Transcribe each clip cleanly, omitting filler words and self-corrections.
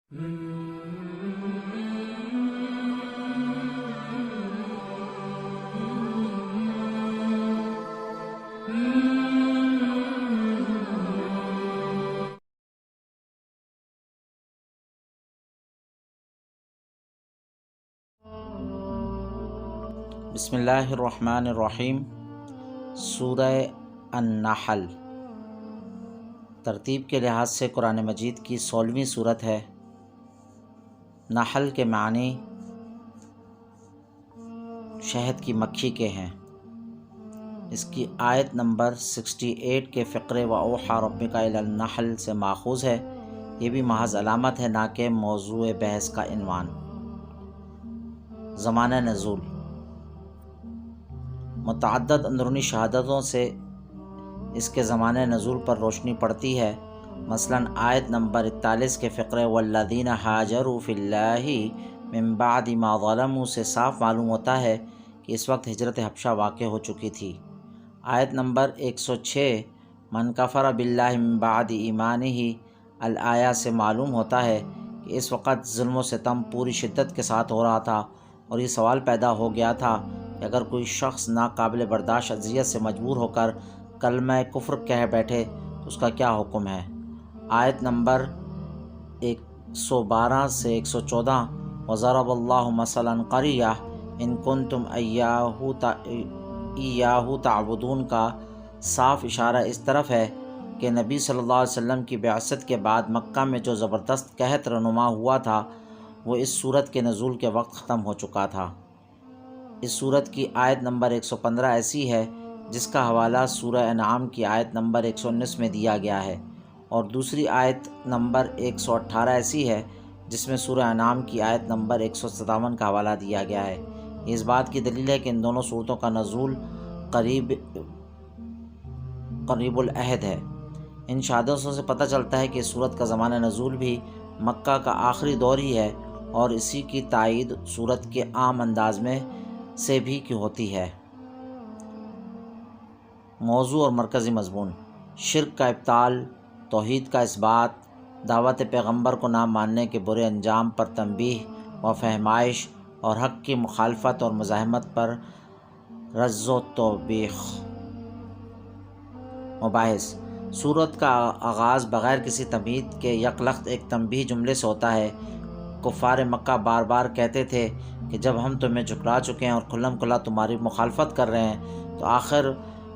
بسم اللہ الرحمن الرحیم۔ سورہ النحل ترتیب کے لحاظ سے قرآن مجید کی 16ویں سورت ہے۔ نحل کے معنی شہد کی مکھی کے ہیں۔ اس کی آیت نمبر 68 کے فقرے وَأَوْحَىٰ رَبُّكَ إِلَى النَّحْلِ سے ماخوذ ہے۔ یہ بھی محض علامت ہے، نہ کہ موضوع بحث کا عنوان۔ زمانہ نزول متعدد اندرونی شہادتوں سے اس کے زمانہ نزول پر روشنی پڑتی ہے۔ مثلاً آیت نمبر 41 کے فقرے وَالَّذِينَ هَاجَرُوا فِي اللَّهِ مِن بَعْدِ مَا ظَلَمُوا سے صاف معلوم ہوتا ہے کہ اس وقت ہجرت حبشہ واقع ہو چکی تھی۔ آیت نمبر 106 من کفر باللہ من بعد ایمانہ الآیہ سے معلوم ہوتا ہے کہ اس وقت ظلم و ستم پوری شدت کے ساتھ ہو رہا تھا، اور یہ سوال پیدا ہو گیا تھا کہ اگر کوئی شخص ناقابل برداشت اذیت سے مجبور ہو کر کلمہ کفر کہہ بیٹھے تو اس کا کیا حکم ہے۔ آیت نمبر 112 سے 114 وَضَرَبَ اللَّهُ مَثَلًا قَرْيَةً إِن كُنتُمْ إِيَّاهُ تَعْبُدُونَ کا صاف اشارہ اس طرف ہے کہ نبی صلی اللہ علیہ وسلم کی بعثت کے بعد مکہ میں جو زبردست قحط رونما ہوا تھا وہ اس سورت کے نزول کے وقت ختم ہو چکا تھا۔ اس سورت کی آیت نمبر 115 ایسی ہے جس کا حوالہ سورہ انعام کی آیت نمبر 119 میں دیا گیا ہے، اور دوسری آیت نمبر 118 ایسی ہے جس میں سورہ انعام کی آیت نمبر 157 کا حوالہ دیا گیا ہے۔ یہ اس بات کی دلیل ہے کہ ان دونوں سورتوں کا نزول قریب العہد ہے۔ ان شہادتوں سے پتہ چلتا ہے کہ اس سورت کا زمانہ نزول بھی مکہ کا آخری دور ہی ہے، اور اسی کی تائید سورت کے عام انداز میں سے بھی کی ہوتی ہے۔ موضوع اور مرکزی مضمون: شرک کا ابطال، توحید کا اثبات، دعوت پیغمبر کو نہ ماننے کے برے انجام پر تنبیہ و فہمائش، اور حق کی مخالفت اور مزاحمت پر رد و توبیخ۔ مباحث: سورت کا آغاز بغیر کسی تمہید کے یکلخت ایک تنبیہی جملے سے ہوتا ہے۔ کفار مکہ بار بار کہتے تھے کہ جب ہم تمہیں جھٹلا چکے ہیں اور کھلم کھلا تمہاری مخالفت کر رہے ہیں تو آخر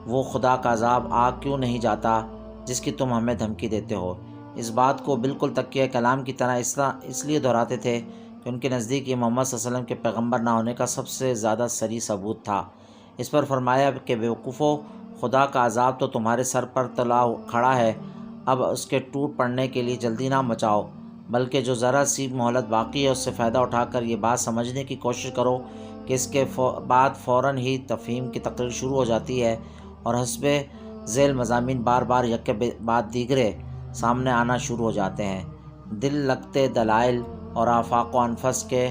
وہ خدا کا عذاب آ کیوں نہیں جاتا جس کی تم ہمیں دھمکی دیتے ہو۔ اس بات کو بالکل تکیہ کلام کی طرح اس لیے دہراتے تھے کہ ان کے نزدیک یہ محمد صلی اللہ علیہ وسلم کے پیغمبر نہ ہونے کا سب سے زیادہ صریح ثبوت تھا۔ اس پر فرمایا کہ بیوقوفو، خدا کا عذاب تو تمہارے سر پر تلا کھڑا ہے، اب اس کے ٹوٹ پڑنے کے لیے جلدی نہ مچاؤ، بلکہ جو ذرا سی مہلت باقی ہے اس سے فائدہ اٹھا کر یہ بات سمجھنے کی کوشش کرو کہ اس کے بعد فوراً ہی تفہیم کی تقریر شروع ہو جاتی ہے، اور حسب ذیل مضامین بار بار یک کے بعد دیگرے سامنے آنا شروع ہو جاتے ہیں۔ دل لگتے دلائل اور آفاق و انفس کے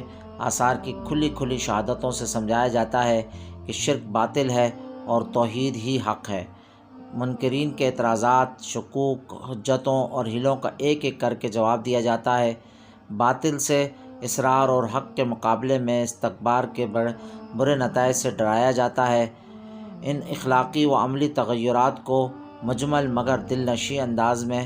آثار کی کھلی کھلی شہادتوں سے سمجھایا جاتا ہے کہ شرک باطل ہے اور توحید ہی حق ہے۔ منکرین کے اعتراضات، شکوک، حجتوں اور حیلوں کا ایک ایک کر کے جواب دیا جاتا ہے۔ باطل سے اصرار اور حق کے مقابلے میں استکبار کے برے نتائج سے ڈرایا جاتا ہے۔ ان اخلاقی و عملی تغیرات کو مجمل مگر دل نشیں انداز میں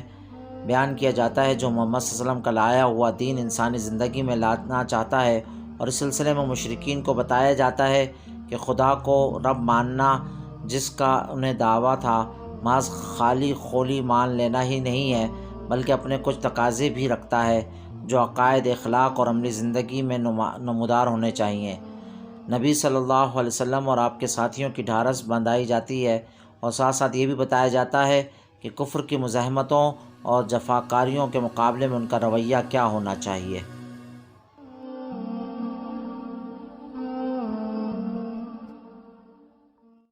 بیان کیا جاتا ہے جو محمد صلی اللہ علیہ وسلم کا لایا ہوا دین انسانی زندگی میں لانا چاہتا ہے، اور اس سلسلے میں مشرکین کو بتایا جاتا ہے کہ خدا کو رب ماننا جس کا انہیں دعویٰ تھا محض خالی خولی مان لینا ہی نہیں ہے، بلکہ اپنے کچھ تقاضے بھی رکھتا ہے جو عقائد، اخلاق اور عملی زندگی میں نمودار ہونے چاہیے۔ نبی صلی اللہ علیہ وسلم اور آپ کے ساتھیوں کی ڈھارس بندھائی جاتی ہے، اور ساتھ ساتھ یہ بھی بتایا جاتا ہے کہ کفر کی مزاحمتوں اور جفاکاریوں کے مقابلے میں ان کا رویہ کیا ہونا چاہیے۔